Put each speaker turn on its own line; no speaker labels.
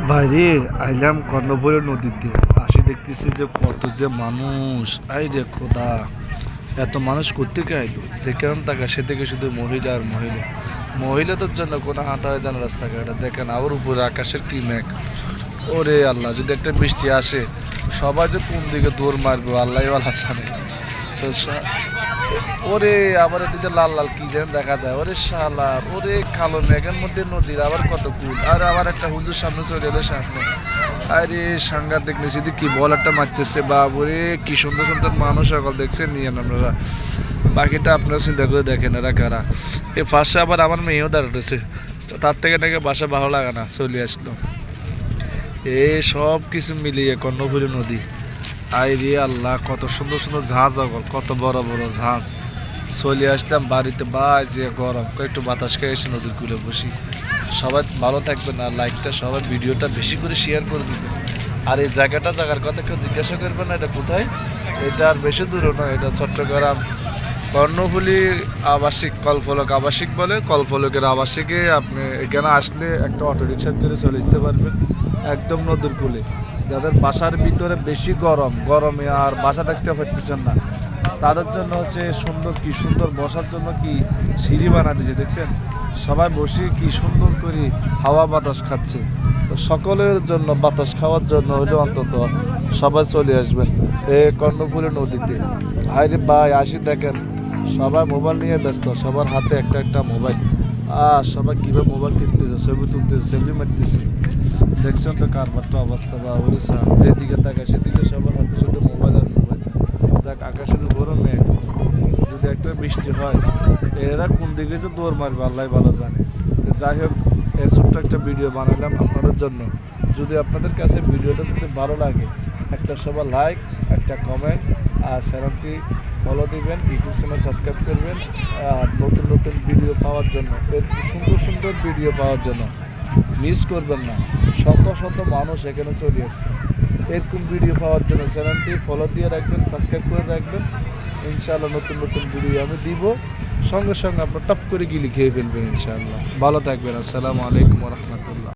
বাইরে আইলাম কর্ণফুলী নদীতে আসি দেখতেছি যে কত যে মানুষ। আই রে খোদা, এত মানুষ কোত্থেকে আইলো? যেখানে তাকা সে থেকে শুধু মহিলা আর মহিলা। মহিলাদের জন্য কোনো হাঁটা হয় যেন রাস্তাঘাটে দেখেন, আবার উপরে আকাশের কি মেঘ। ওরে আল্লাহ, যদি একটা বৃষ্টি আসে সবাই যে কোন দিকে দৌড় মারবে আল্লাহ আল্লাহ জানে। তো ওরে আবার এদিকে লাল লাল কি যেন দেখা যায়। ওরে শালা, ওরে কালো মেঘের মধ্যে নদীর আবার কত কুল। আর আবার একটা হুজুর সামনে চলে এলো সামনে। আরে সাংঘাতিক নিচে কি বল একটা মারতেছে। বাবুরে কি সুন্দর সুন্দর মানুষ সকল দেখছেন নিয়ে আপনারা। বাকিটা আপনারা চিন্তা করে দেখেন এরা কারা। এই পাশে আবার আমার মেয়েও দাঁড়াতেছে, তার থেকে নাকি বাসা ভালো লাগে না, চলে আসলো। এই সব কিছু মিলিয়ে কর্ণফুলী নদী। আই রে আল্লাহ, কত সুন্দর সুন্দর জাহাজ, কত বড় বড় জাহাজ। চলে আসলাম বাড়িতে, বাই যে গরম, একটু বাতাস খেয়ে এসে নদীর কূলে বসি। সবাই ভালো থাকবেন আর লাইকটা সবাই ভিডিওটা বেশি করে শেয়ার করে দিবেন। আর এই জায়গার কথা কেউ জিজ্ঞাসা করবেন না এটা কোথায়। এটা আর বেশি দূরও নয়, এটা চট্টগ্রাম কর্ণফুলী আবাসিক, কলফলক আবাসিক বলে। কলফলকের আবাসিকে আপনি এখানে আসলে একটা অটো রিক্সা করে চলে যেতে পারবেন একদম নদীর কূলে। যাদের বাসার ভিতরে বেশি গরমে আর বাসা থাকতে পারতেছেন না, তাদের জন্য হচ্ছে সুন্দর, কি সুন্দর বসার জন্য কি সিঁড়ি বানা দিয়েছে দেখছেন। সবাই বসে কি সুন্দর করে হাওয়া বাতাস খাচ্ছে। তো সকলের জন্য বাতাস খাওয়ার জন্য হলে অন্তত সবাই চলে আসবেন এই কর্ণফুলী নদীতে। হাইরে ভাই আসি দেখেন, সবাই মোবাইল নিয়ে ব্যস্ত, সবার হাতে একটা একটা মোবাইল। আর সবাই কীভাবে মোবাইল টিপতেছে, ছবি তুলতেছে, সেলফি মারতেছে। দেখছেন তো কারবারটা অবস্থা। বা ওড়িশা যেদিকে তাকায় সেদিকে সবার হাতে শুধু মোবাইল আর মোবাইল। দেখ আকাশের বড় মেঘ, যদি একটা বৃষ্টি হয় এরা কোন দিকে যে দৌড় মারবে আল্লাহ ভালো জানে। যাই হোক, এই ছোট্ট একটা ভিডিও বানালাম আপনাদের জন্য। যদি আপনাদের কাছে ভিডিওটা যদি ভালো লাগে, একটা সবার লাইক, একটা কমেন্ট আর চ্যানেলটি ফলো দিবেন, ইউটিউব চ্যানেল সাবস্ক্রাইব করবেন। আর নতুন নতুন ভিডিও পাওয়ার জন্য, সুন্দর সুন্দর ভিডিও পাওয়ার জন্য মিস করবেন না। শত শত মানুষ এখানে চলে আসছে এরকম ভিডিও পাওয়ার জন্য। চ্যানেলটি ফলো দিয়ে রাখবেন, সাবস্ক্রাইব করে রাখবেন। ইনশাআল্লাহ নতুন নতুন ভিডিও আমি দিব, সঙ্গে সঙ্গে আপনার টপ করে গিলি খেয়ে ফেলবেন ইনশাআল্লাহ। ভালো থাকবেন। আসসালামু আলাইকুম রহমতুল্লাহ।